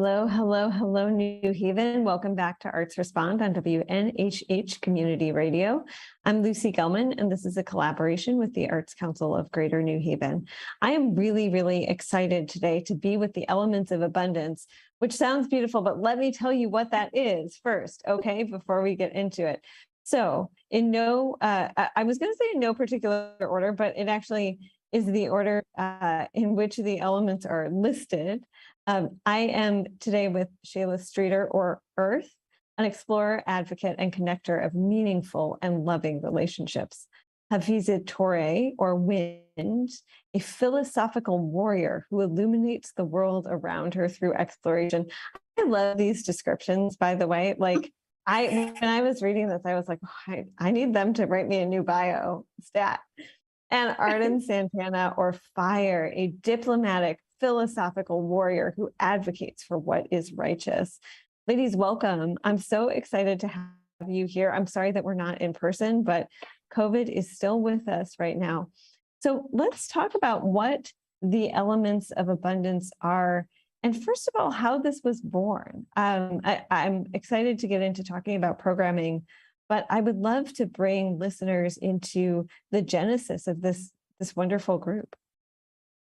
Hello, hello, hello, New Haven. Welcome back to Arts Respond on WNHH Community Radio. I'm Lucy Gellman, and this is a collaboration with the Arts Council of Greater New Haven. I am really excited today to be with the Elements of Abundance, which sounds beautiful, but let me tell you what that is first, okay, before we get into it. So I was going to say in no particular order, but it actually is the order in which the elements are listed. I am today with Shayla Streeter, or Earth, an explorer, advocate, and connector of meaningful and loving relationships. Hafiza Torre, or Wind, a philosophical warrior who illuminates the world around her through exploration. I love these descriptions, by the way. When I was reading this, I was like, oh, I need them to write me a new bio stat. And Arden Santana, or Fire, a diplomatic, philosophical warrior who advocates for what is righteous. Ladies, welcome. I'm so excited to have you here. I'm sorry that we're not in person, but COVID is still with us right now. So let's talk about what the elements of abundance are. And first of all, how this was born. I'm excited to get into talking about programming, but I would love to bring listeners into the genesis of this wonderful group.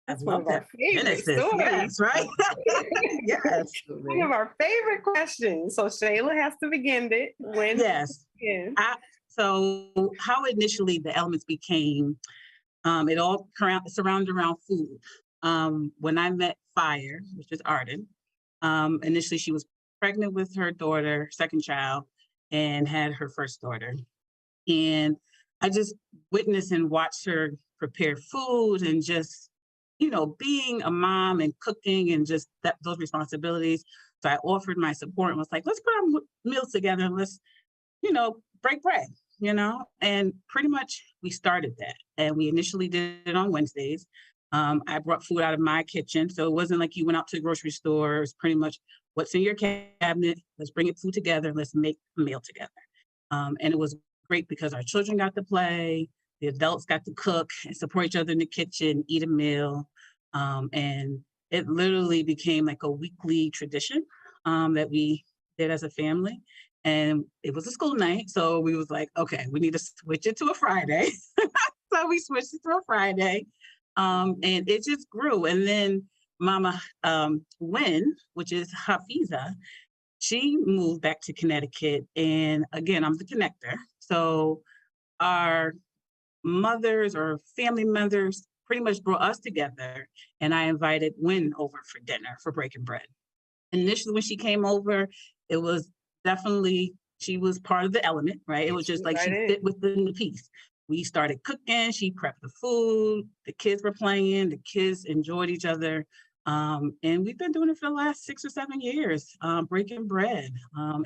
That's one of our favorite stories. Yes, right? Yes. One of our favorite questions. So Shayla has to begin it. Yes. So how initially the elements became, it all surrounded around food. When I met Fire, which is Arden, initially she was pregnant with her daughter, second child, and had her first daughter. And I just witnessed and watched her prepare food and just, being a mom and cooking and just those responsibilities. So I offered my support and was like, let's put our meals together and let's, break bread, and pretty much we started that. And we initially did it on Wednesdays. I brought food out of my kitchen. So it wasn't like you went out to the grocery store. It was pretty much what's in your cabinet. Let's bring food together. Let's make a meal together. And it was great because our children got to play. The adults got to cook and support each other in the kitchen, eat a meal. And it literally became like a weekly tradition that we did as a family. And it was a school night. So we was like, okay, we need to switch it to a Friday. So we switched it to a Friday. And it just grew. And then Mama Win, which is Hafiza, she moved back to Connecticut. And again, I'm the connector. So our mothers or family members pretty much brought us together. And I invited Win over for dinner for breaking bread. Initially, when she came over, it was definitely, she was part of the element, right? It was just like she fit within the piece. We started cooking, she prepped the food, the kids were playing, the kids enjoyed each other. And we've been doing it for the last 6 or 7 years, breaking bread.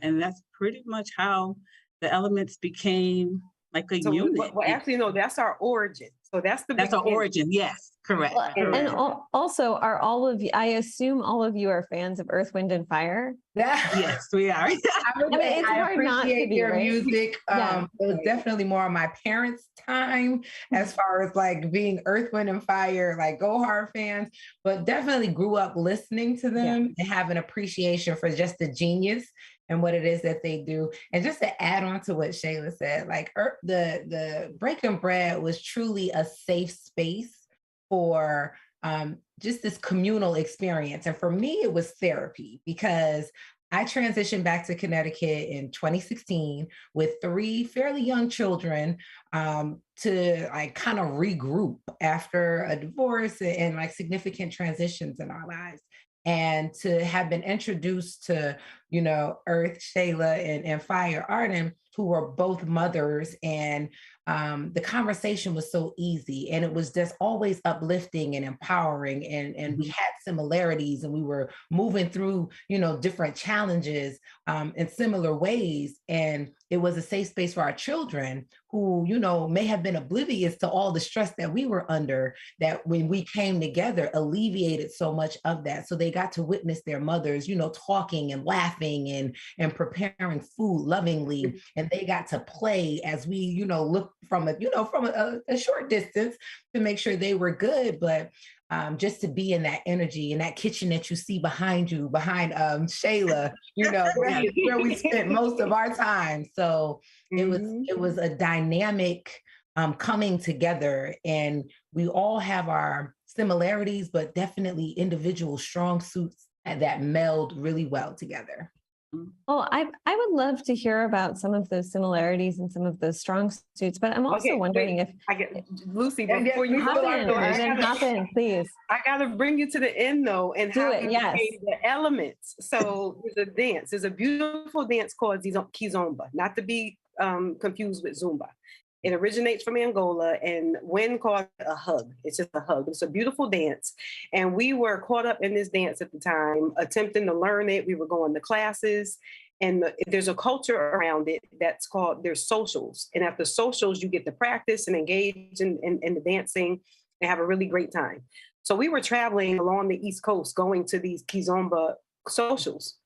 And that's pretty much how the elements became like a unit. Well, actually, no, that's our origin. So that's our origin. Yes, correct. And also, are all of you, I assume all of you are fans of Earth, Wind, and Fire? Yes, we are. I appreciate their music. It was definitely more on my parents' time as far as like being Earth, Wind, and Fire, like Go Hard fans, but definitely grew up listening to them and have an appreciation for just the genius and what it is that they do. And just to add on to what Shayla said, like the Breaking Bread was truly a safe space for just this communal experience. And for me, it was therapy because I transitioned back to Connecticut in 2016 with 3 fairly young children to like kind of regroup after a divorce and like significant transitions in our lives. And to have been introduced to, Earth, Shayla, and Fire, Arden, who were both mothers. And the conversation was so easy. And it was just always uplifting and empowering. And we had similarities and we were moving through, different challenges in similar ways. And it was a safe space for our children who, may have been oblivious to all the stress that we were under, that when we came together, alleviated so much of that. So they got to witness their mothers, talking and laughing and preparing food lovingly. And they got to play as we, look from a short distance to make sure they were good. But just to be in that energy, in that kitchen that you see behind you, behind Shayla, you know, where we spent most of our time. So it was a dynamic coming together, and we all have our similarities, but definitely individual strong suits that meld really well together. Well, I would love to hear about some of those similarities and some of those strong suits, but I'm also wondering if I get Lucy before you hop in, please. I gotta bring you to the end though, and how we became the elements. So there's a dance. There's a beautiful dance called Kizomba, not to be confused with Zumba. It originates from Angola, and when called a hug, it's just a hug. It's a beautiful dance. And we were caught up in this dance at the time, attempting to learn it. We were going to classes, and there's a culture around it that's called, there's socials. And after socials, you get to practice and engage in the dancing and have a really great time. So we were traveling along the East Coast, going to these Kizomba socials.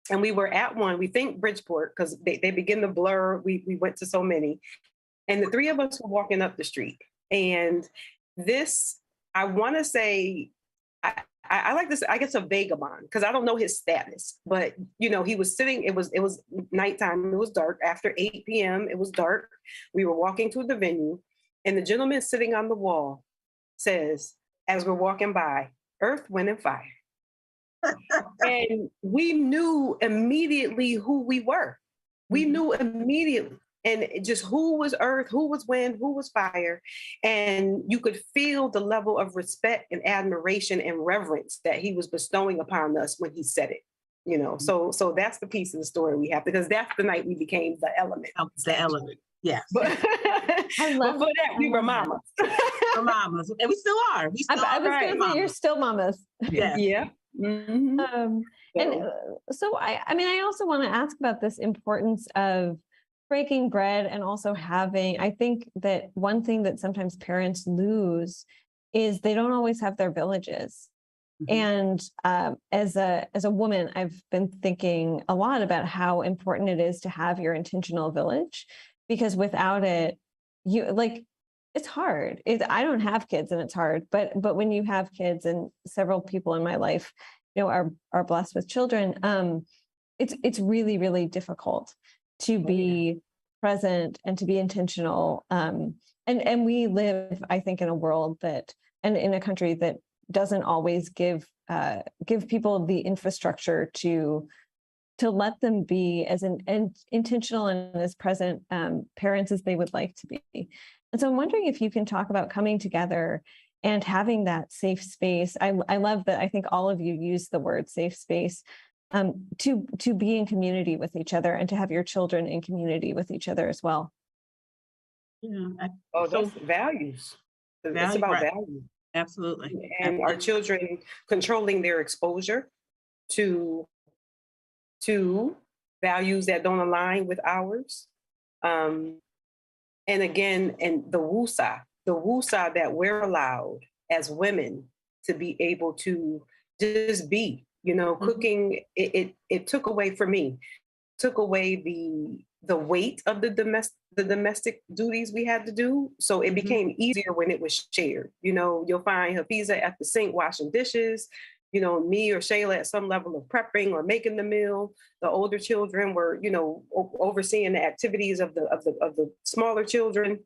And we were at one, we think Bridgeport, because they begin to blur. We went to so many. And the three of us were walking up the street. And this, I want to say, I like this, I guess a vagabond, because I don't know his status. But, you know, he was sitting, it was nighttime, it was dark. After 8 p.m., it was dark. We were walking to the venue. And the gentleman sitting on the wall says, as we're walking by, Earth, Wind, and Fire. And we knew immediately who we were. We knew immediately. And just who was earth, who was wind, who was fire. And you could feel the level of respect and admiration and reverence that he was bestowing upon us when he said it. You know, so that's the piece of the story we have, because that's the night we became the element. The element, yeah. But before that, we were mamas. We're mamas, and we still are. I was going to say, you're still mamas. Yeah. Yeah. Mm-hmm. And so I also want to ask about this importance of breaking bread, and also having, I think that one thing that sometimes parents lose is they don't always have their villages. And as a woman, I've been thinking a lot about how important it is to have your intentional village, because without it, it's hard. I don't have kids and it's hard, but when you have kids, and several people in my life, you know, are blessed with children, it's really, really difficult to be present and to be intentional. And we live, I think, in a world that, and in a country that doesn't always give people the infrastructure to let them be as intentional and as present parents as they would like to be. And so I'm wondering if you can talk about coming together and having that safe space. I love that. I think all of you use the word safe space. To be in community with each other, and to have your children in community with each other as well. Yeah. Those values. It's about value. Absolutely. And our children controlling their exposure to values that don't align with ours. And again, and the wusa that we're allowed as women to be able to just be. You know, cooking, it took away, for me, took away the weight of the domestic duties we had to do. So it became easier when it was shared. You know, you'll find Hafiza at the sink washing dishes, you know, me or Shayla at some level of prepping or making the meal. The older children were, you know, overseeing the activities of the smaller children.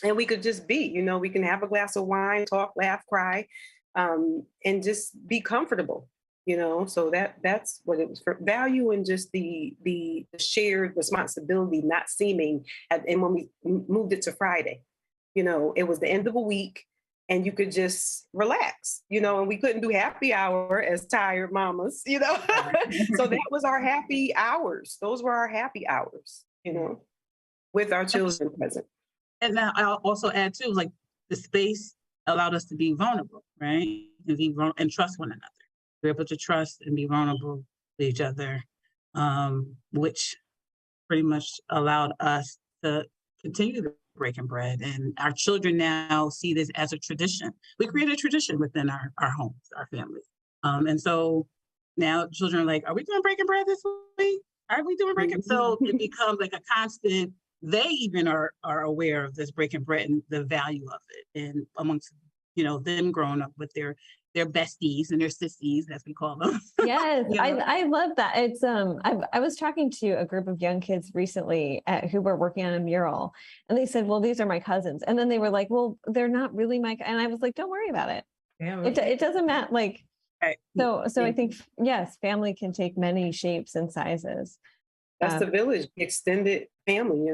And we could just be, you know, we can have a glass of wine, talk, laugh, cry, and just be comfortable. You know, so that's what it was, for value, and just the shared responsibility not seeming. And when we moved it to Friday, you know, it was the end of a week, and you could just relax, you know, and we couldn't do happy hour as tired mamas, you know. So that was our happy hours. Those were our happy hours, you know, with our children present. And now I'll also add too, like, the space allowed us to be vulnerable, right, and trust one another. We're able to trust and be vulnerable to each other, which pretty much allowed us to continue breaking bread. And our children now see this as a tradition. We created a tradition within our homes, our families. And so now children are like, are we doing breaking bread this week? Are we doing breaking? So it becomes like a constant, they even are aware of this breaking bread and the value of it, and amongst them growing up with their besties and their sissies, as we call them. Yes, I love that. It's I was talking to a group of young kids recently who were working on a mural, and they said, "Well, these are my cousins," and then they were like, "Well, they're not really my," and I was like, "Don't worry about it. Yeah, it doesn't matter." Like, right. So I think yes, family can take many shapes and sizes. That's the village, extended family,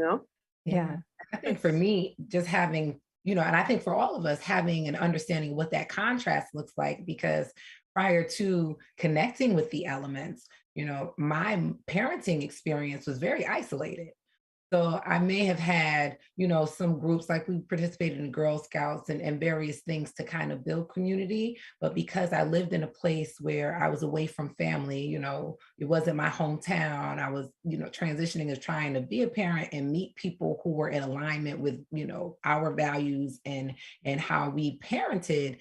Yeah. I think for me, just having, and I think for all of us, having an understanding what that contrast looks like, because prior to connecting with the elements, my parenting experience was very isolated. So I may have had, some groups, like we participated in Girl Scouts and various things to kind of build community. But because I lived in a place where I was away from family, it wasn't my hometown. I was, transitioning as trying to be a parent and meet people who were in alignment with, our values and how we parented.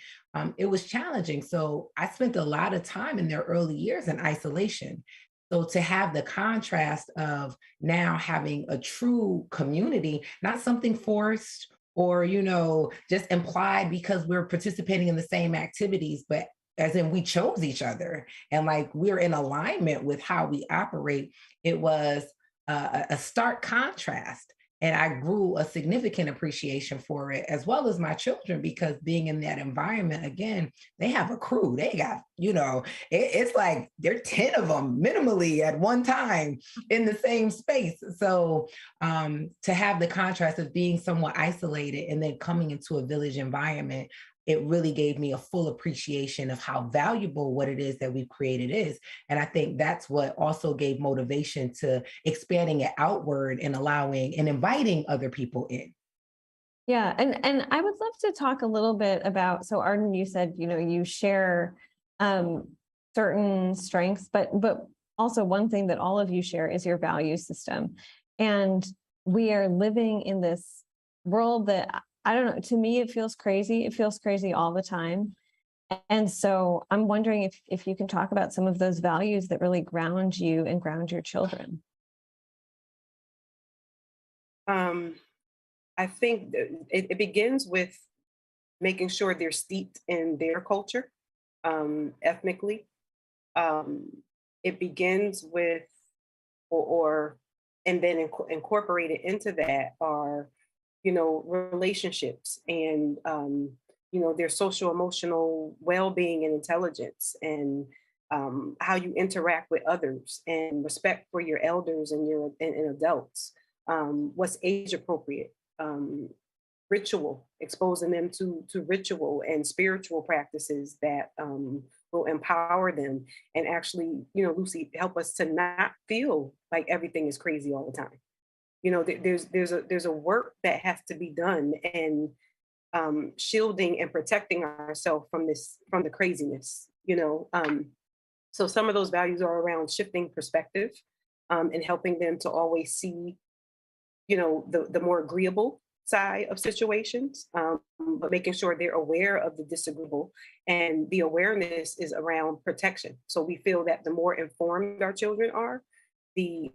It was challenging. So I spent a lot of time in their early years in isolation. So to have the contrast of now having a true community, not something forced or, just implied because we're participating in the same activities, but as in we chose each other and like we're in alignment with how we operate, it was a stark contrast. And I grew a significant appreciation for it, as well as my children, because being in that environment, again, they have a crew. They got, it's like there are 10 of them minimally at one time in the same space. So to have the contrast of being somewhat isolated and then coming into a village environment, it really gave me a full appreciation of how valuable what it is that we've created is. And I think that's what also gave motivation to expanding it outward and allowing and inviting other people in. Yeah. And I would love to talk a little bit about, so Arden, you said, you share certain strengths, but also one thing that all of you share is your value system. And we are living in this world that, I don't know, to me, it feels crazy. It feels crazy all the time. And so I'm wondering if you can talk about some of those values that really ground you and ground your children. I think it begins with making sure they're steeped in their culture, ethnically. It begins with, and then incorporated into that are, relationships and, their social emotional well-being and intelligence and how you interact with others and respect for your elders and and adults. What's age appropriate, ritual, exposing them to ritual and spiritual practices that will empower them and actually, Lucy, help us to not feel like everything is crazy all the time. There's a work that has to be done and shielding and protecting ourselves from the craziness. So some of those values are around shifting perspective and helping them to always see, the more agreeable side of situations, but making sure they're aware of the disagreeable, and the awareness is around protection. So we feel that the more informed our children are, the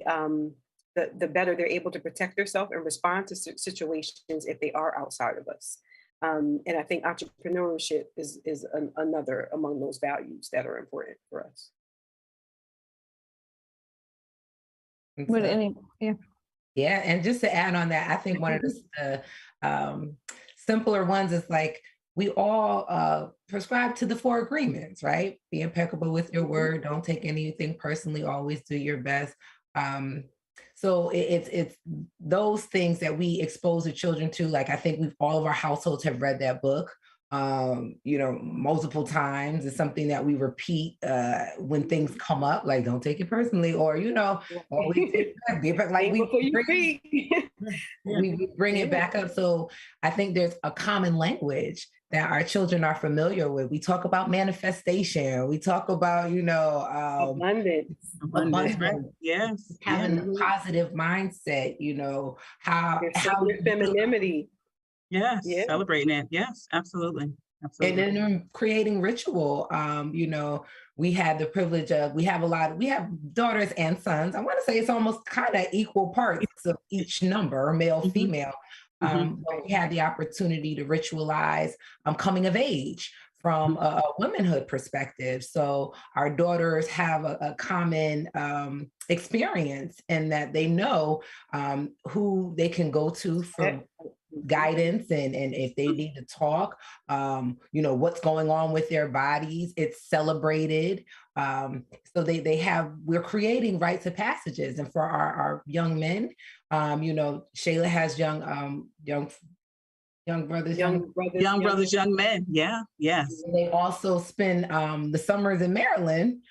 better they're able to protect themselves and respond to situations if they are outside of us. And I think entrepreneurship is another among those values that are important for us. Yeah, and just to add on that, I think one of the simpler ones is like we all prescribe to the 4 agreements, right? Be impeccable with your word. Don't take anything personally. Always do your best. So it's those things that we expose the children to. Like I think all of our households have read that book, multiple times. It's something that we repeat when things come up, like don't take it personally, or always like we bring it back up. So I think there's a common language that our children are familiar with. We talk about manifestation. We talk about, abundance. Right? Yes. Having a positive mindset, how femininity. Yes, celebrating it. Yes, absolutely. And then creating ritual. We had the privilege of, we have daughters and sons. I want to say it's almost kind of equal parts of each number, male, female. We had the opportunity to ritualize coming of age from a womanhood perspective. So our daughters have a common experience in that they know who they can go to for guidance, and if they need to talk, what's going on with their bodies, it's celebrated. So we're creating rites of passages. And for our young men, Shayla has young brothers, young men. Yeah, yes. They also spend the summers in Maryland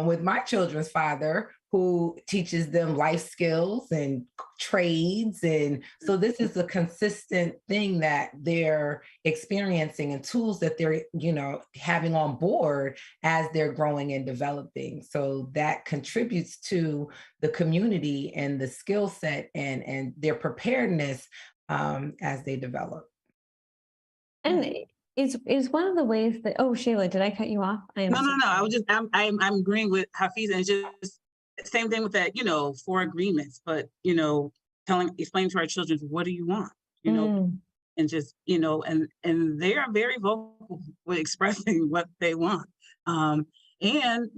with my children's father, who teaches them life skills and trades. And so this is a consistent thing that they're experiencing and tools that they're, having on board as they're growing and developing. So that contributes to the community and the skill set and their preparedness as they develop. And is one of the ways that, Shayla, did I cut you off? No. I'm agreeing with Hafiz, and it's just same thing with that, 4 agreements, but, explaining to our children, what do you want, and just, and they are very vocal with expressing what they want. And,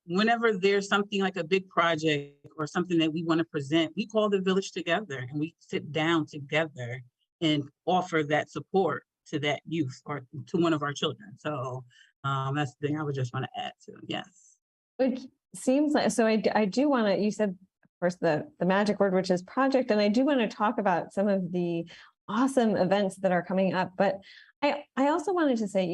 whenever there's something like a big project or something that we want to present, we call the village together and we sit down together and offer that support to that youth or to one of our children. So that's the thing I would just want to add to. Yes. Which seems like, so I do want to, you said, of course, the magic word, which is project, and I do want to talk about some of the awesome events that are coming up. But I also wanted to say,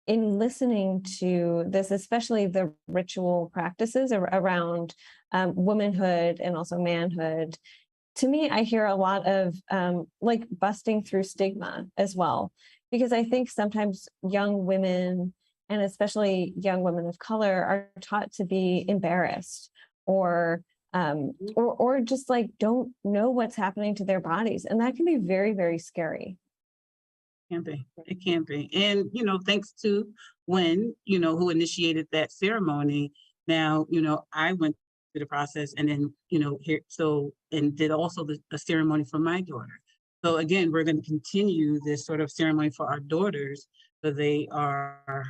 in listening to this, especially the ritual practices around womanhood and also manhood, to me, I hear a lot of like busting through stigma as well, because I think sometimes young women, and especially young women of color, are taught to be embarrassed or just like don't know what's happening to their bodies, and that can be very, very scary. It can be. And, thanks to Wen, who initiated that ceremony. Now, I went through the process and then, and did also a ceremony for my daughter. So again, we're going to continue this sort of ceremony for our daughters, so they are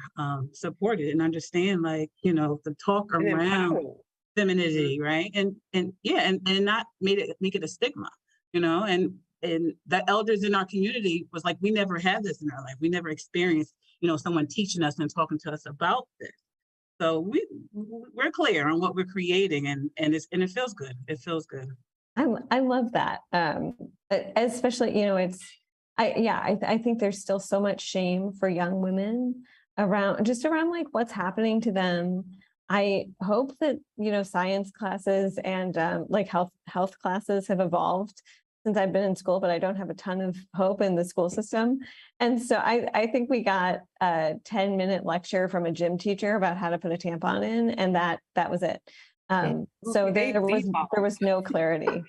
supported and understand, like, the talk around femininity, right? And not make it a stigma, and the elders in our community was like, we never had this in our life. We never experienced, someone teaching us and talking to us about this. So we're clear on what we're creating, and it feels good. It feels good. I love that. Especially, I think there's still so much shame for young women around like what's happening to them. I hope that, science classes and like health classes have evolved since I've been in school, but I don't have a ton of hope in the school system. And so I think we got a 10-minute lecture from a gym teacher about how to put a tampon in, and that was it. So there was no clarity.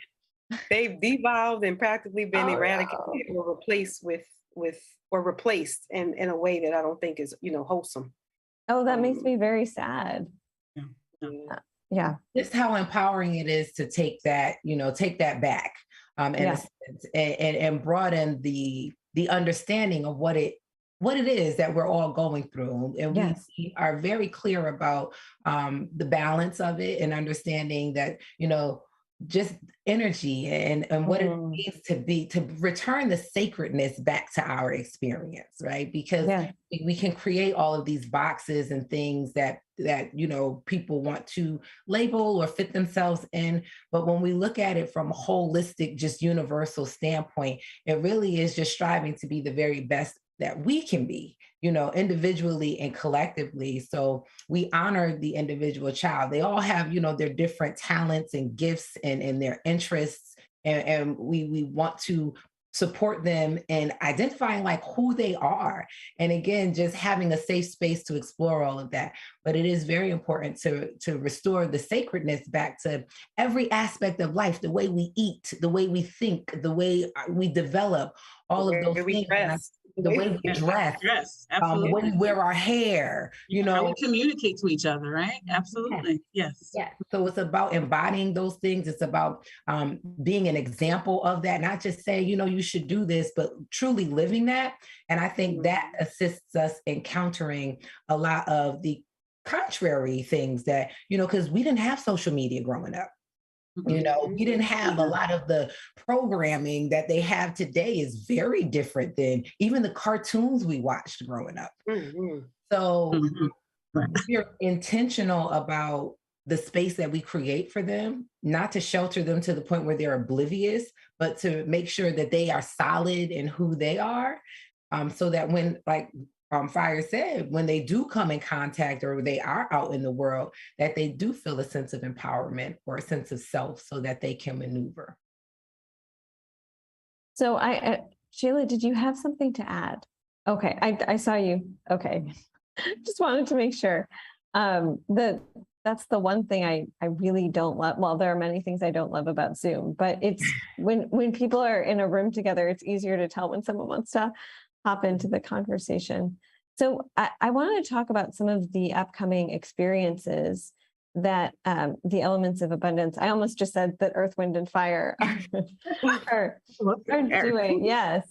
They've devolved and practically been eradicated or replaced replaced in a way that I don't think is, wholesome. Oh, that makes me very sad. Yeah. Just how empowering it is to take that back. And broaden the understanding of what it is that we're all going through. And we are very clear about the balance of it and understanding that, just energy and what it means to return the sacredness back to our experience, right? Because we can create all of these boxes and things that people want to label or fit themselves in. But when we look at it from a holistic, just universal standpoint, it really is just striving to be the very best that we can be, individually and collectively. So we honor the individual child. They all have, their different talents and gifts and their interests. And we want to support them in identifying like who they are. And again, just having a safe space to explore all of that. But it is very important to restore the sacredness back to every aspect of life, the way we eat, the way we think, the way we develop, all of those things. the way we dress, when we wear our hair, how we communicate to each other, right? Absolutely. Yes. Yeah. So it's about embodying those things. It's about being an example of that, not just saying, you should do this, but truly living that. And I think that assists us in countering a lot of the contrary things that, because we didn't have social media growing up. We didn't have a lot of the programming that they have today is very different than even the cartoons we watched growing up. So we're intentional about the space that we create for them, not to shelter them to the point where they're oblivious, but to make sure that they are solid in who they are. So that when, like Fire said, when they do come in contact or they are out in the world, that they do feel a sense of empowerment or a sense of self so that they can maneuver. So Sheila, did you have something to add? Okay, I saw you. Okay, just wanted to make sure. That's the one thing I really don't love. Well, there are many things I don't love about Zoom, but it's when people are in a room together, it's easier to tell when someone wants to hop into the conversation. So I want to talk about some of the upcoming experiences that the elements of abundance, I almost just said that Earth, Wind, and Fire are doing, yes.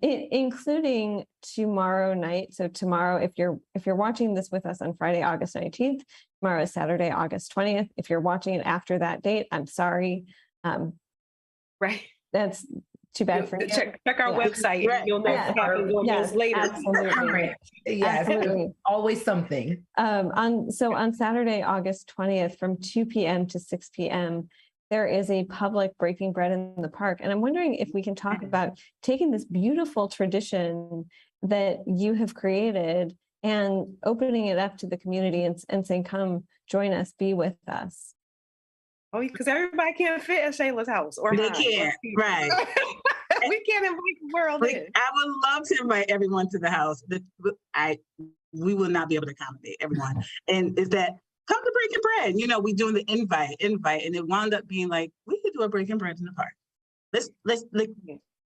Including tomorrow night. So tomorrow, if you're watching this with us on Friday, August 19th, tomorrow is Saturday, August 20th. If you're watching it after that date, I'm sorry. Right. That's too bad for you. Check our website. Right. You'll know what happens on those later. Absolutely. Yes, absolutely. Always something. On Saturday, August 20th, from 2 p.m. to 6 p.m., there is a public breaking bread in the park. And I'm wondering if we can talk about taking this beautiful tradition that you have created and opening it up to the community and saying, come join us, be with us. Oh, because everybody can't fit at Shayla's house. Or they can't, right. We can't invite the world in. I would love to invite everyone to the house. We will not be able to accommodate everyone. And is that, come to Breaking Bread. We doing the invite, and it wound up being like, we could do a Breaking Bread in the park. Let's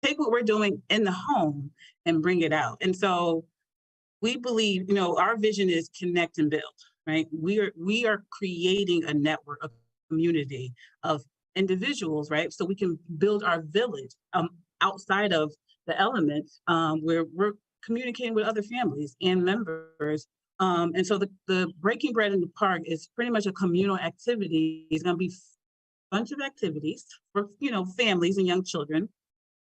take what we're doing in the home and bring it out. And so we believe, our vision is connect and build, right? We are creating a network, a community of individuals, right? So we can build our village outside of the elements, where we're communicating with other families and members. And so the Breaking Bread in the Park is pretty much a communal activity. It's going to be a bunch of activities for, families and young children,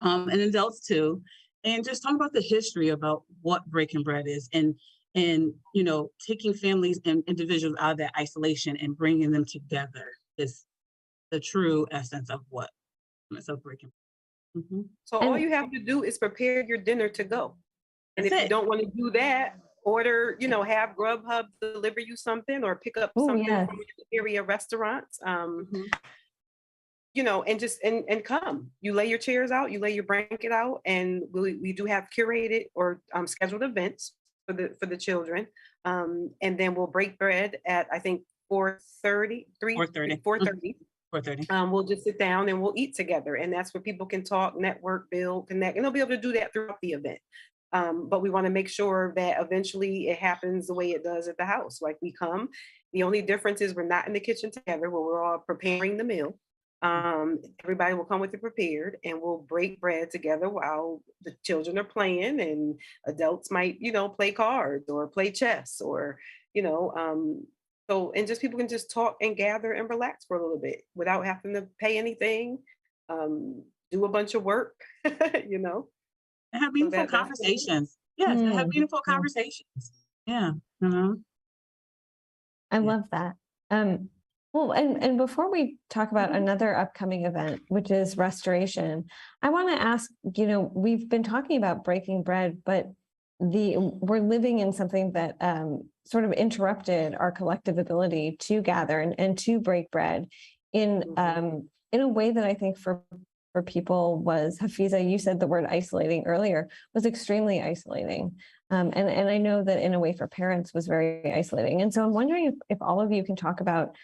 and adults too. And just talk about the history about what Breaking Bread is and taking families and individuals out of that isolation and bringing them together is the true essence of what Breaking Bread. Mm-hmm. So all you have to do is prepare your dinner to go. And if you don't want to do that, order, have Grubhub deliver you something or pick up something from your area restaurants, and come. You lay your chairs out, you lay your blanket out, and we do have curated or scheduled events for the children. And then we'll break bread at, I think, 4:30. We'll just sit down and we'll eat together. And that's where people can talk, network, build, connect, and they'll be able to do that throughout the event. But we want to make sure that eventually it happens the way it does at the house. Like we come, the only difference is we're not in the kitchen together where we're all preparing the meal. Everybody will come with it prepared and we'll break bread together while the children are playing, and adults might, play cards or play chess or, and just people can just talk and gather and relax for a little bit without having to pay anything, do a bunch of work, And have meaningful conversations. Yes, and have meaningful conversations. Yeah. I love that. Well, and before we talk about another upcoming event, which is restoration, I want to ask, we've been talking about breaking bread, but we're living in something that sort of interrupted our collective ability to gather and to break bread in a way that I think for people was, Hafiza, you said the word isolating earlier, was extremely isolating. And I know that in a way for parents was very isolating. And so I'm wondering if all of you can talk about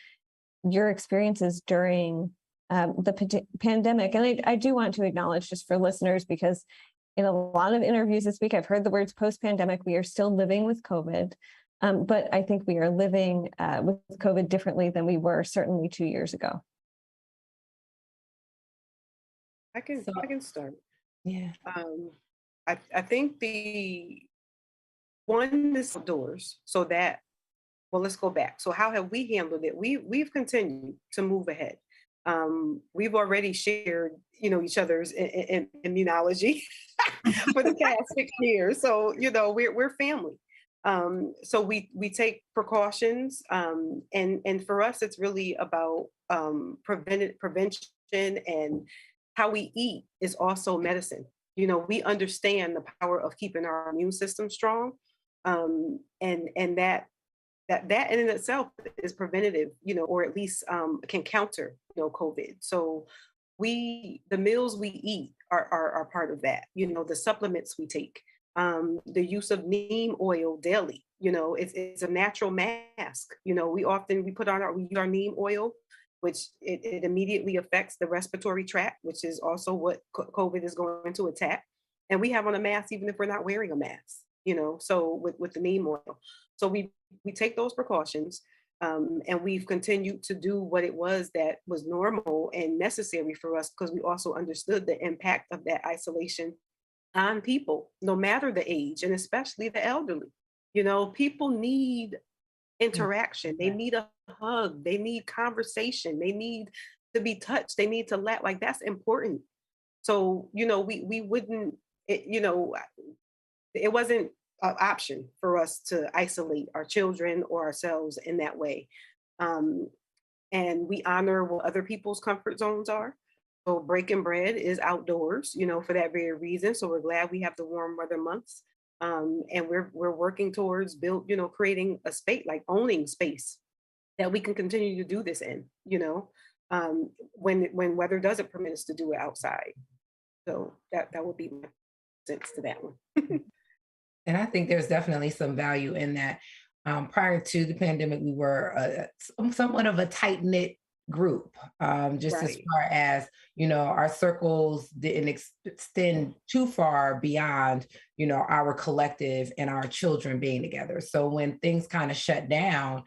your experiences during the pandemic. And I do want to acknowledge, just for listeners, because in a lot of interviews this week, I've heard the words post-pandemic. We are still living with COVID, but I think we are living with COVID differently than we were certainly 2 years ago. I can start. Yeah. I think the one is outdoors, so that, well, let's go back. So how have we handled it? We've continued to move ahead. We've already shared, each other's immunology for the past 6 years. So, we're family. So we take precautions. And for us, it's really about prevention, and how we eat is also medicine. We understand the power of keeping our immune system strong. And that in itself is preventative, or at least can counter, COVID. So the meals we eat are part of that. The supplements we take, the use of neem oil daily. It's a natural mask. We put on we use our neem oil, which it immediately affects the respiratory tract, which is also what COVID is going to attack. And we have on a mask even if we're not wearing a mask. So with the neem oil. So we take those precautions, and we've continued to do what it was that was normal and necessary for us, because we also understood the impact of that isolation on people, no matter the age, and especially the elderly. People need interaction. They need a hug. They need conversation. They need to be touched. They need to laugh. Like, that's important. So, we wouldn't, it wasn't an option for us to isolate our children or ourselves in that way. And we honor what other people's comfort zones are. So breaking bread is outdoors, for that very reason. So we're glad we have the warm weather months. And we're working towards creating a space, like owning space that we can continue to do this in, when weather doesn't permit us to do it outside. So that would be my sense to that one. And I think there's definitely some value in that. Prior to the pandemic, we were somewhat of a tight-knit group, just right. As far as, our circles didn't extend too far beyond, our collective and our children being together. So when things kind of shut down,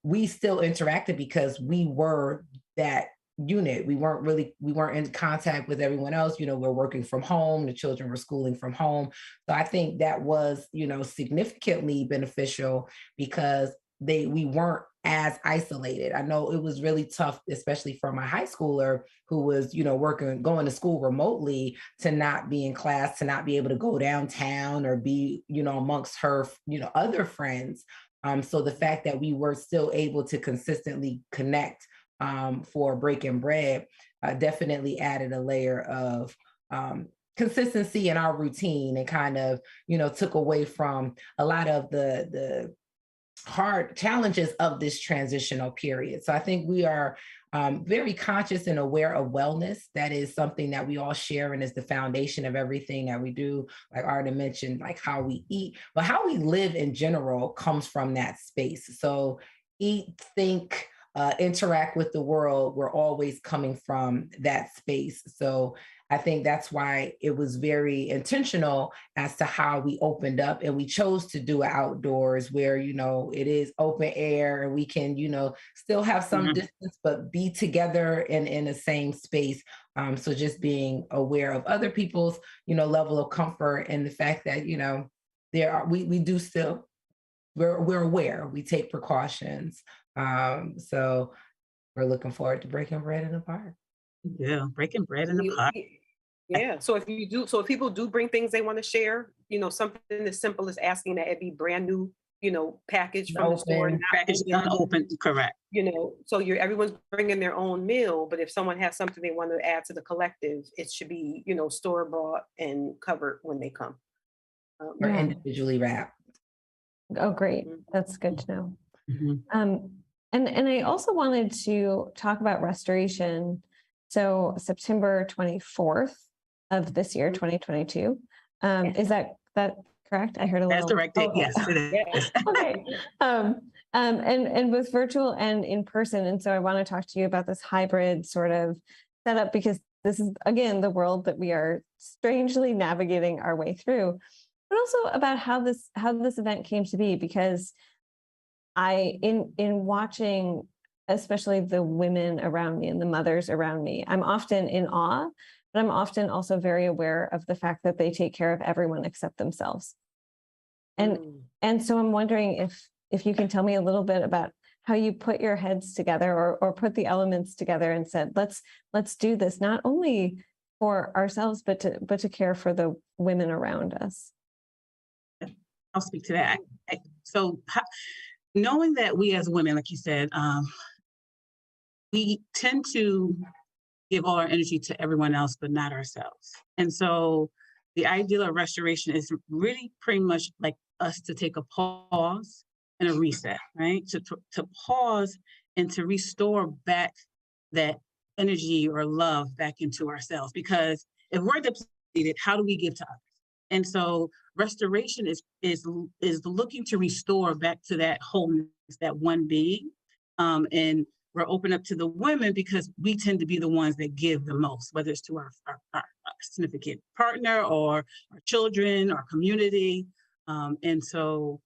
we still interacted because we were that unit. We weren't in contact with everyone else. We're working from home. The children were schooling from home. So I think that was, significantly beneficial because we weren't as isolated. I know it was really tough, especially for my high schooler who was, going to school remotely, to not be in class, to not be able to go downtown or be, amongst her, other friends. So the fact that we were still able to consistently connect for breaking bread definitely added a layer of consistency in our routine, and kind of, took away from a lot of the hard challenges of this transitional period. So I think we are very conscious and aware of wellness. That is something that we all share and is the foundation of everything that we do. Like Arden mentioned, like how we eat, but how we live in general comes from that space. So eat, think, interact with the world, we're always coming from that space. So I think that's why it was very intentional as to how we opened up, and we chose to do it outdoors where, it is open air and we can, still have some distance, but be together in the same space. So just being aware of other people's, level of comfort, and the fact that, we do still, we're aware, we take precautions. So we're looking forward to breaking bread in the park. Yeah, breaking bread in the park. Yeah. So if people do bring things they want to share, something as simple as asking that it be brand new, package from the store, package unopened, correct. So everyone's bringing their own meal, but if someone has something they want to add to the collective, it should be, store bought and covered when they come. Or individually wrapped. Oh, great. That's good to know. Mm-hmm. And I also wanted to talk about restoration. So September 24th of this year, 2022. Is that correct? I heard a little. That's correct. Yes, it is. Okay. And both virtual and in person. And so I want to talk to you about this hybrid sort of setup, because this is, again, the world that we are strangely navigating our way through, but also about how this event came to be, because in watching, especially the women around me and the mothers around me, I'm often in awe, but I'm often also very aware of the fact that they take care of everyone except themselves. And so I'm wondering if you can tell me a little bit about how you put your heads together or put the elements together and said, let's do this, not only for ourselves, but to care for the women around us. I'll speak to that. Knowing that we as women, like you said, we tend to give all our energy to everyone else, but not ourselves. And so the ideal of restoration is really pretty much like us to take a pause and a reset, right? To pause and to restore back that energy or love back into ourselves. Because if we're depleted, how do we give to others? And so restoration is looking to restore back to that wholeness, that one being. And we're open up to the women because we tend to be the ones that give the most, whether it's to our significant partner or our children, our community. And so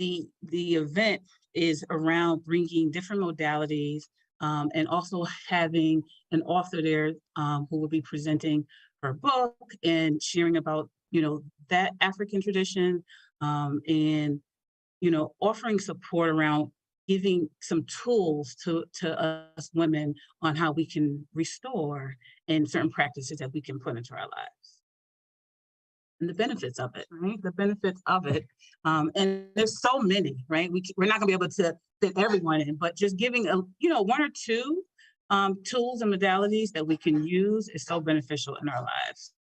the event is around bringing different modalities and also having an author there who will be presenting her book and sharing about, that African tradition and, offering support around giving some tools to us women on how we can restore and certain practices that we can put into our lives. And the benefits of it, right? The benefits of it. And there's so many, right? We're not gonna be able to fit everyone in, but just giving one or two tools and modalities that we can use is so beneficial in our lives.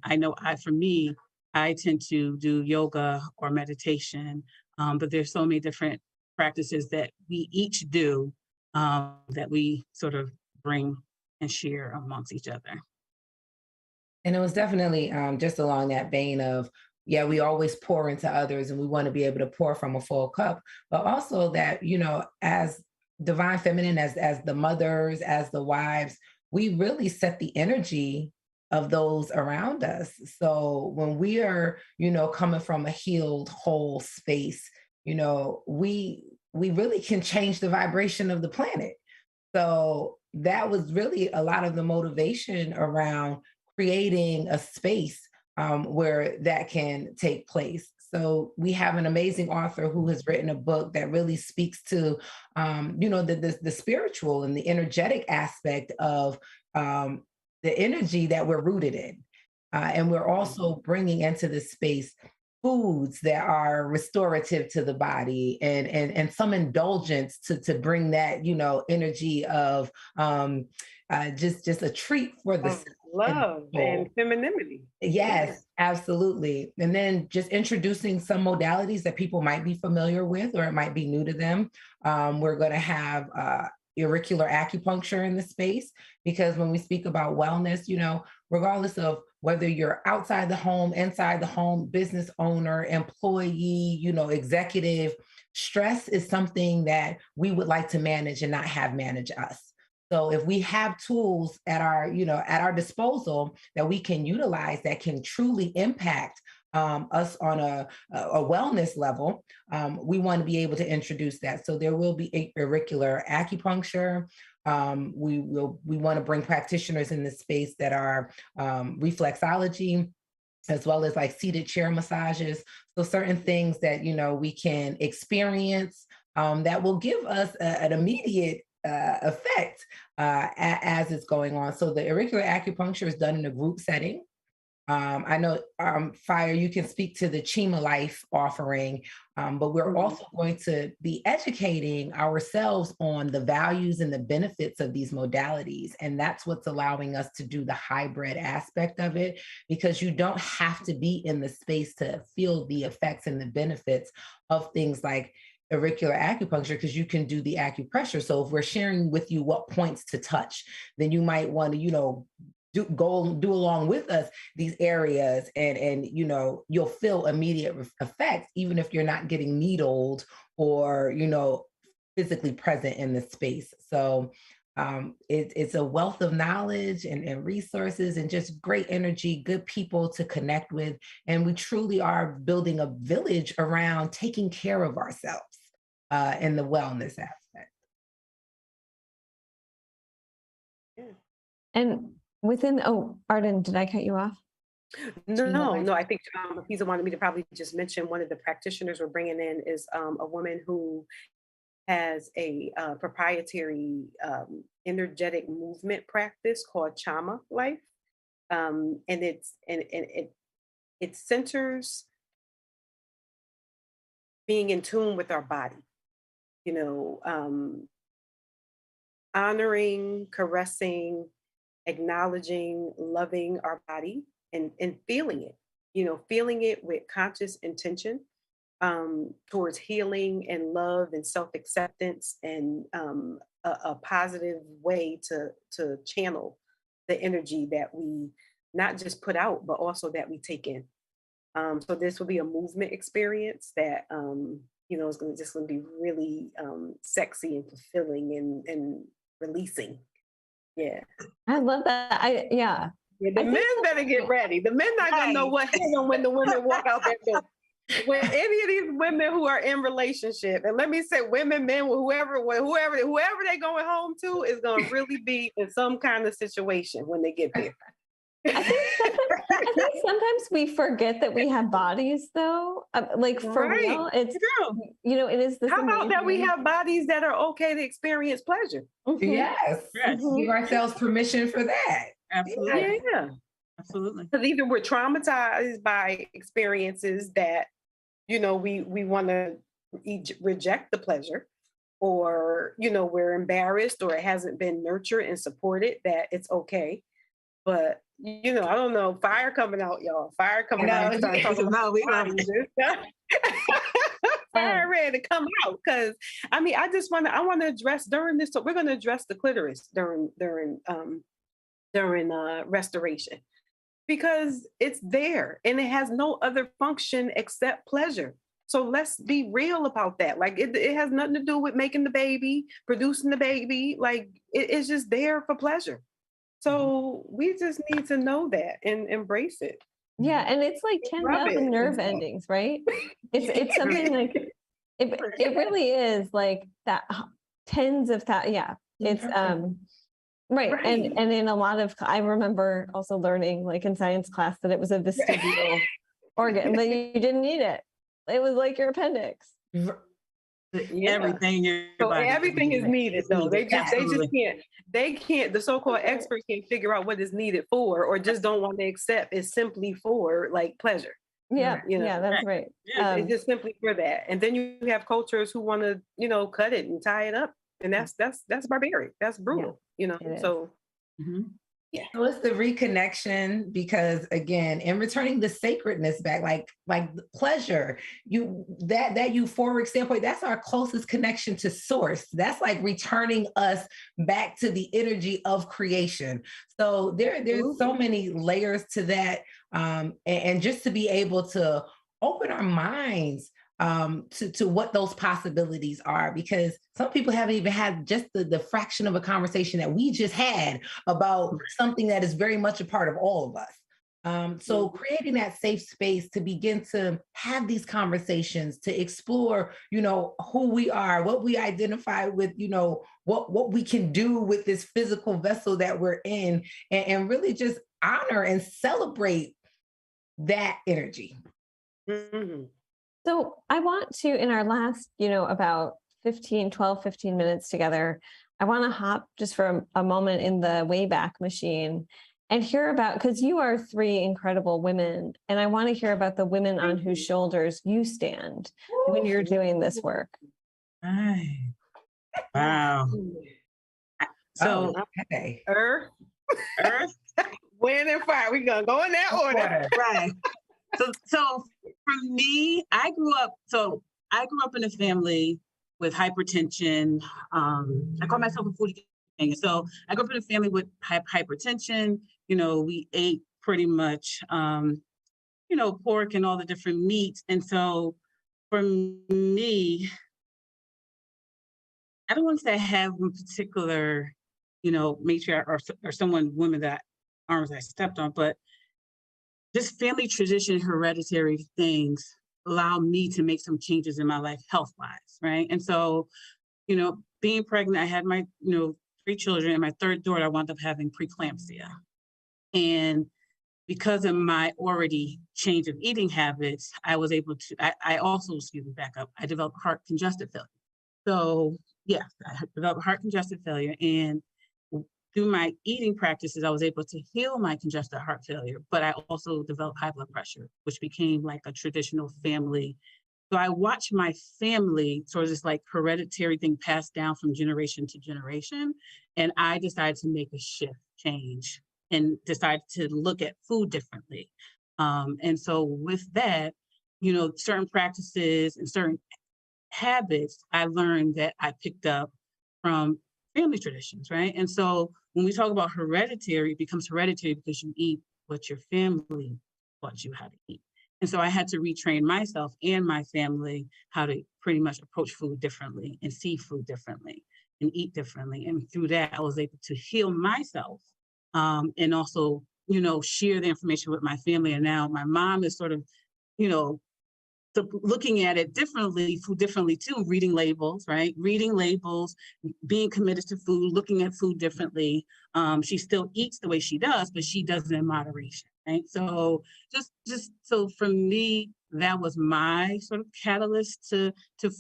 I know for me, I tend to do yoga or meditation, but there's so many different practices that we each do that we sort of bring and share amongst each other. And it was definitely just along that vein of, yeah, we always pour into others and we want to be able to pour from a full cup, but also that, as divine feminine, as the mothers, as the wives, we really set the energy of those around us. So when we are, coming from a healed, whole space, we really can change the vibration of the planet. So that was really a lot of the motivation around creating a space where that can take place. So we have an amazing author who has written a book that really speaks to, the spiritual and the energetic aspect of the energy that we're rooted in. And we're also bringing into this space foods that are restorative to the body and some indulgence to bring that, energy of just a treat for the love and femininity. Yes, absolutely. And then just introducing some modalities that people might be familiar with or it might be new to them. We're going to have auricular acupuncture in the space, because when we speak about wellness, regardless of whether you're outside the home, inside the home, business owner, employee, executive, stress is something that we would like to manage and not have manage us. So if we have tools at our disposal that we can utilize that can truly impact us on a wellness level, we want to be able to introduce that. So there will be auricular acupuncture. We want to bring practitioners in this space that are reflexology, as well as like seated chair massages. So certain things that, we can experience that will give us an immediate effect as it's going on. So the auricular acupuncture is done in a group setting. I know, Fire, you can speak to the Chima Life offering, but we're also going to be educating ourselves on the values and the benefits of these modalities. And that's what's allowing us to do the hybrid aspect of it, because you don't have to be in the space to feel the effects and the benefits of things like auricular acupuncture, because you can do the acupressure. So if we're sharing with you what points to touch, then you might want to, do along with us these areas, and you'll feel immediate effects, even if you're not getting needled or physically present in the space. So It's a wealth of knowledge and resources and just great energy, good people to connect with. And we truly are building a village around taking care of ourselves in the wellness aspect. And within, oh, Arden, did I cut you off? No, I think Hafiza wanted me to probably just mention one of the practitioners we're bringing in is a woman who has a proprietary energetic movement practice called Chama Life, and it centers being in tune with our body. You know, honoring, caressing, acknowledging, loving our body and feeling it, you know, feeling it with conscious intention towards healing and love and self-acceptance and a positive way to channel the energy that we not just put out, but also that we take in. So this will be a movement experience that, you know, is just going to be really sexy and fulfilling and releasing. Yeah. I love that. Yeah, the men better get ready. The men not gonna know what hit them when the women walk out that door. When any of these women who are in relationship, and let me say women, men, whoever they going home to is gonna really be in some kind of situation when they get there. I think sometimes we forget that we have bodies, though. Like for real, it's true. You know, it is this. How about that we have bodies that are okay to experience pleasure? Mm-hmm. Yes, give ourselves permission for that. Absolutely, yeah, absolutely. Because either we're traumatized by experiences that, you know, we want to reject the pleasure, or you know, we're embarrassed or it hasn't been nurtured and supported that it's okay. But you know, I don't know, fire coming out, y'all. Fire coming out. Fire ready to come out. Because I mean, I want to address during this. So we're going to address the clitoris during restoration, because it's there and it has no other function except pleasure. So let's be real about that. Like it has nothing to do with making the baby, producing the baby. Like it's just there for pleasure. So we just need to know that and embrace it. Yeah, and it's like 10,000 nerve endings, right? It's something like it really is like that, tens of that. Yeah, it's right. And in a lot of, I remember also learning like in science class that it was a vestibular organ, but you didn't need it. It was like your appendix. Everything everything is needed though. They just can't, the so-called expert can't figure out what is needed for, or just don't want to accept it's simply for like pleasure. Yeah, you know? Yeah, that's right. It's just simply for that. And then you have cultures who want to, you know, cut it and tie it up. And that's barbaric. That's brutal, you know. So yeah. So it's the reconnection, because again, in returning the sacredness back, like pleasure, that euphoric standpoint, that's our closest connection to source. That's like returning us back to the energy of creation. So there's so many layers to that. And just to be able to open our minds to what those possibilities are, because some people haven't even had just the fraction of a conversation that we just had about something that is very much a part of all of us. So creating that safe space to begin to have these conversations, to explore, you know, who we are, what we identify with, you know, what we can do with this physical vessel that we're in, and really just honor and celebrate that energy. Mm-hmm. So I want to, in our last, you know, about 15 minutes together, I want to hop just for a moment in the Wayback Machine and hear about, because you are three incredible women, and I want to hear about the women on whose shoulders you stand when you're doing this work. Wow. So, Earth, wind, and fire. We're going to go in that order. Right. So for me, I grew up in a family with hypertension. I call myself a foodie king. So I grew up in a family with hypertension. You know, we ate pretty much, you know, pork and all the different meats. And so for me, I don't want to say I have one particular matriarch or someone, women that arms I stepped on, but just family tradition, hereditary things allow me to make some changes in my life health-wise, right? And so, being pregnant, I had my, 3 children, and my third daughter, I wound up having preeclampsia. And because of my already change of eating habits, I was able to, I also, back up, I developed heart congestive failure. So yeah, I developed heart congestive failure, and through my eating practices, I was able to heal my congestive heart failure, but I also developed high blood pressure, which became like a traditional family. So I watched my family sort of this like hereditary thing passed down from generation to generation. And I decided to make a change, and decided to look at food differently. And so with that, certain practices and certain habits I learned that I picked up from family traditions, right? And so when we talk about hereditary, it becomes hereditary because you eat what your family taught you how to eat. And so I had to retrain myself and my family how to pretty much approach food differently and see food differently and eat differently. And through that, I was able to heal myself, and also, share the information with my family. And now my mom is sort of, you know, looking at it differently, food differently too, reading labels, right? Reading labels, being committed to food, looking at food differently. She still eats the way she does, but she does it in moderation, right? So just so for me, that was my sort of catalyst to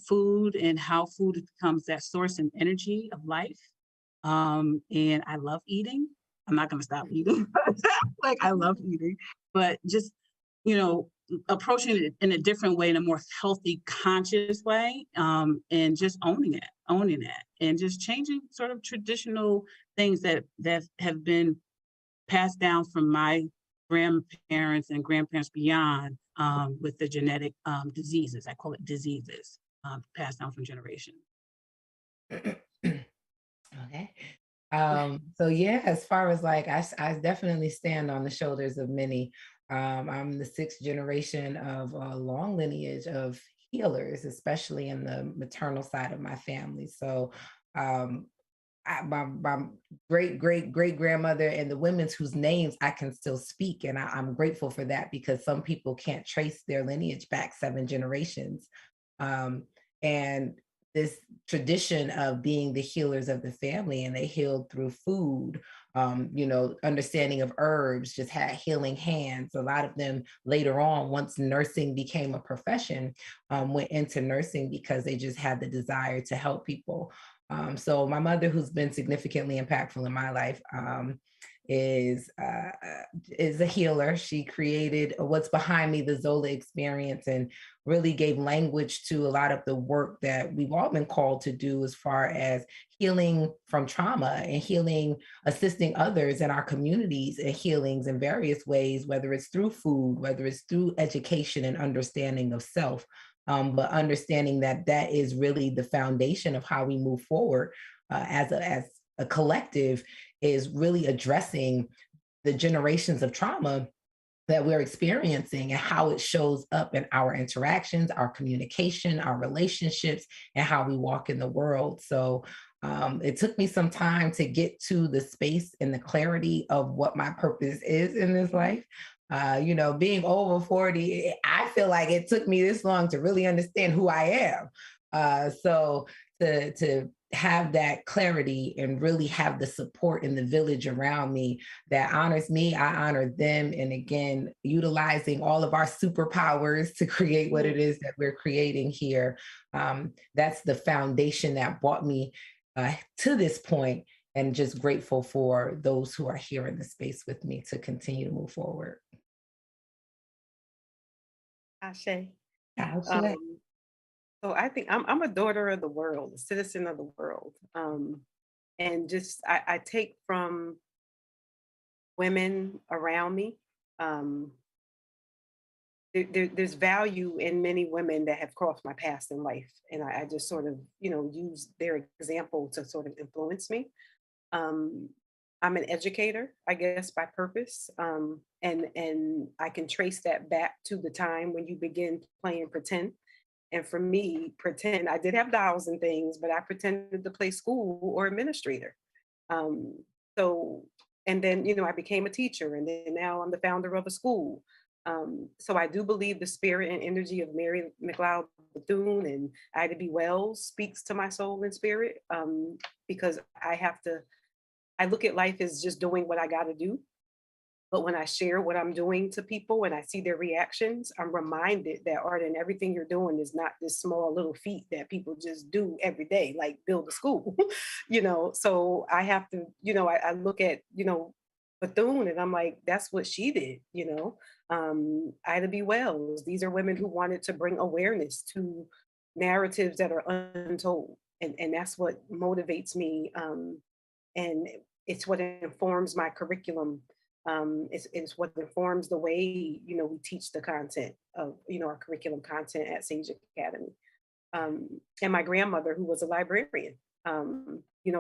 food and how food becomes that source and energy of life. And I love eating. I'm not going to stop eating. Like, I love eating, but just, approaching it in a different way, in a more healthy, conscious way, and just owning it, and just changing sort of traditional things that have been passed down from my grandparents and grandparents beyond, with the genetic diseases. I call it diseases, passed down from generation. Okay. So yeah, as far as like, I definitely stand on the shoulders of many. I'm the 6th generation of a long lineage of healers, especially in the maternal side of my family. So my great grandmother and the women's whose names I can still speak, and I'm grateful for that, because some people can't trace their lineage back 7 generations. And this tradition of being the healers of the family, and they healed through food, understanding of herbs, just had healing hands. A lot of them later on, once nursing became a profession, went into nursing because they just had the desire to help people. So my mother, who's been significantly impactful in my life, is a healer. She created what's behind me, the Zola experience, and really gave language to a lot of the work that we've all been called to do, as far as healing from trauma and healing, assisting others in our communities and healings in various ways, whether it's through food, whether it's through education and understanding of self. But understanding that that is really the foundation of how we move forward, as a collective, is really addressing the generations of trauma that we're experiencing and how it shows up in our interactions, our communication, our relationships, and how we walk in the world. So it took me some time to get to the space and the clarity of what my purpose is in this life. Being over 40, I feel like it took me this long to really understand who I am. So to have that clarity and really have the support in the village around me that honors me, I honor them. And again, utilizing all of our superpowers to create what it is that we're creating here. That's the foundation that brought me to this point, and just grateful for those who are here in the space with me to continue to move forward. Ashe. Ashe. So I think I'm a daughter of the world, a citizen of the world. And just I take from women around me. There's value in many women that have crossed my path in life. And I just sort of, use their example to sort of influence me. I'm an educator, I guess, by purpose. And I can trace that back to the time when you begin playing pretend. And for me, pretend, I did have dolls and things, but I pretended to play school or administrator. So, and then, I became a teacher, and then now I'm the founder of a school. So I do believe the spirit and energy of Mary McLeod Bethune and Ida B. Wells speaks to my soul and spirit, because I look at life as just doing what I got to do. But when I share what I'm doing to people and I see their reactions, I'm reminded that art and everything you're doing is not this small little feat that people just do every day, like build a school, So I have to, I look at, Bethune and I'm like, that's what she did. Ida B. Wells, these are women who wanted to bring awareness to narratives that are untold. And that's what motivates me. And it's what informs my curriculum. It's what informs the way we teach the content of our curriculum content at Sage Academy. And my grandmother, who was a librarian,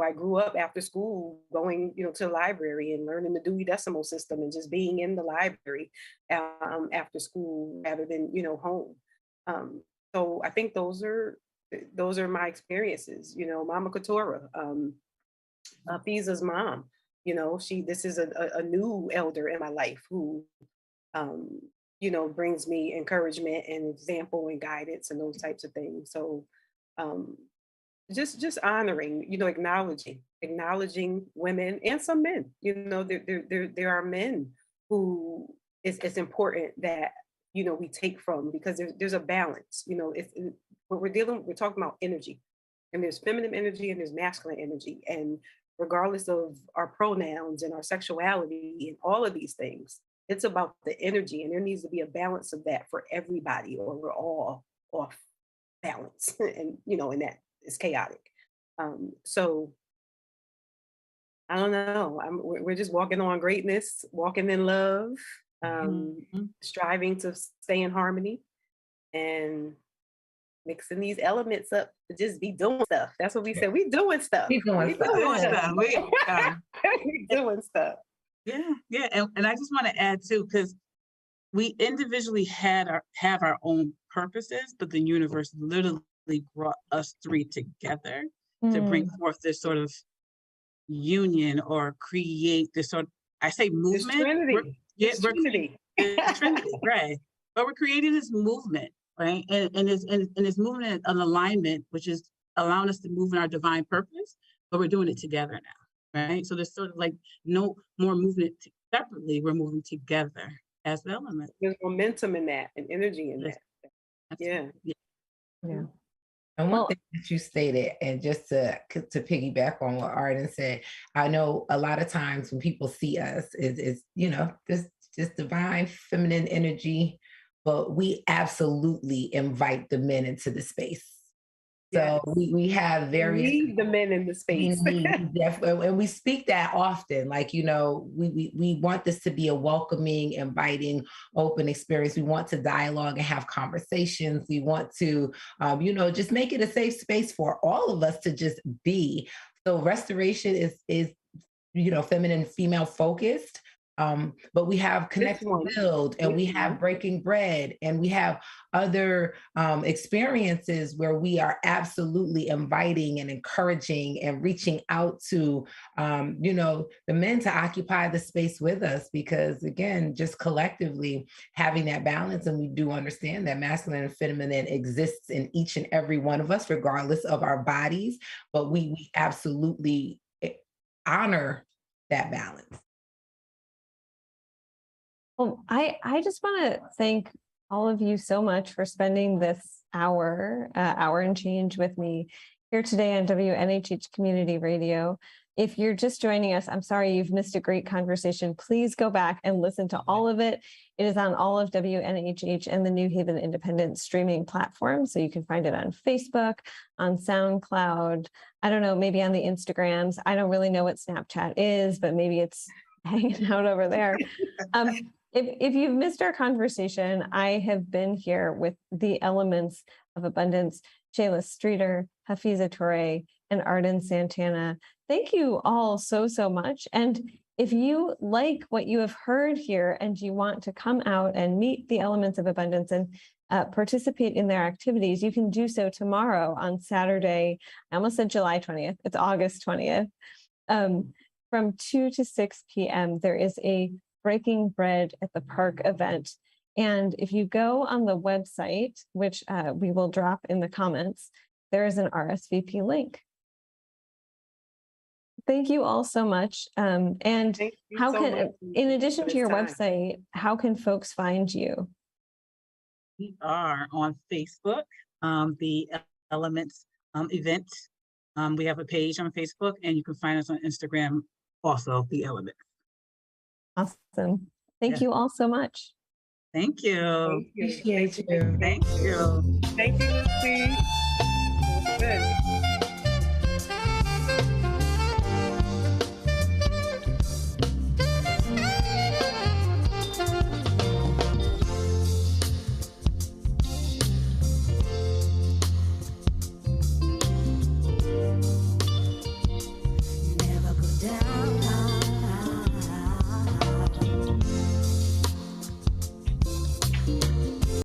I grew up after school going to the library and learning the Dewey Decimal System and just being in the library after school rather than home. So I think those are my experiences. Mama Katura, Fiza's mom. This is a new elder in my life who, brings me encouragement and example and guidance and those types of things. So, just honoring, acknowledging women and some men. There are men who it's important that we take from, because there's a balance. We're talking about energy, and there's feminine energy and there's masculine energy, and regardless of our pronouns and our sexuality and all of these things, it's about the energy, and there needs to be a balance of that for everybody, or we're all off balance, and and that is chaotic. So I don't know. We're just walking on greatness, walking in love, striving to stay in harmony, and mixing these elements up to just be doing stuff. That's what we said. We doing stuff. We doing stuff. We doing stuff. Yeah. And I just want to add too, because we individually have our own purposes, but the universe literally brought us three together to bring forth this sort of union, or create this sort of, I say movement. Trinity. Trinity, right? But we're creating this movement, right? And this movement, an alignment, which is allowing us to move in our divine purpose, but we're doing it together now, right? So there's sort of like no more movement separately. We're moving together as the element. There's momentum in that and energy in that. Yeah. And one thing that you stated, and just to piggyback on what Arden said, I know a lot of times when people see us, is this divine feminine energy, but we absolutely invite the men into the space. So we have various. We need the men in the space. And we speak that often. Like, we want this to be a welcoming, inviting, open experience. We want to dialogue and have conversations. We want to, just make it a safe space for all of us to just be. So restoration is feminine, female focused. But we have Connect and Build, and we have Breaking Bread, and we have other experiences where we are absolutely inviting and encouraging and reaching out to, the men to occupy the space with us, because again, just collectively having that balance. And we do understand that masculine and feminine exists in each and every one of us, regardless of our bodies, but we absolutely honor that balance. Well, I just want to thank all of you so much for spending this hour and change with me here today on WNHH Community Radio. If you're just joining us, I'm sorry you've missed a great conversation. Please go back and listen to all of it. It is on all of WNHH and the New Haven Independent streaming platform. So you can find it on Facebook, on SoundCloud, I don't know, maybe on the Instagrams. I don't really know what Snapchat is, but maybe it's hanging out over there. If you've missed our conversation, I have been here with the elements of abundance, Shayla Streeter, Hafiza Toure, and Arden Santana. Thank you all so much. And if you like what you have heard here and you want to come out and meet the elements of abundance and participate in their activities, you can do so tomorrow on Saturday. I almost said July 20th. It's August 20th. from 2 to 6 p.m., there is a Breaking Bread at the Park event. And if you go on the website, which we will drop in the comments, there is an RSVP link. Thank you all so much. And how can, in addition to your website, how can folks find you? We are on Facebook, the Elements event. We have a page on Facebook, and you can find us on Instagram, also the Elements. Awesome. Thank you all so much. Thank you. Appreciate you. Thank you. Thank you, Lucy. Good.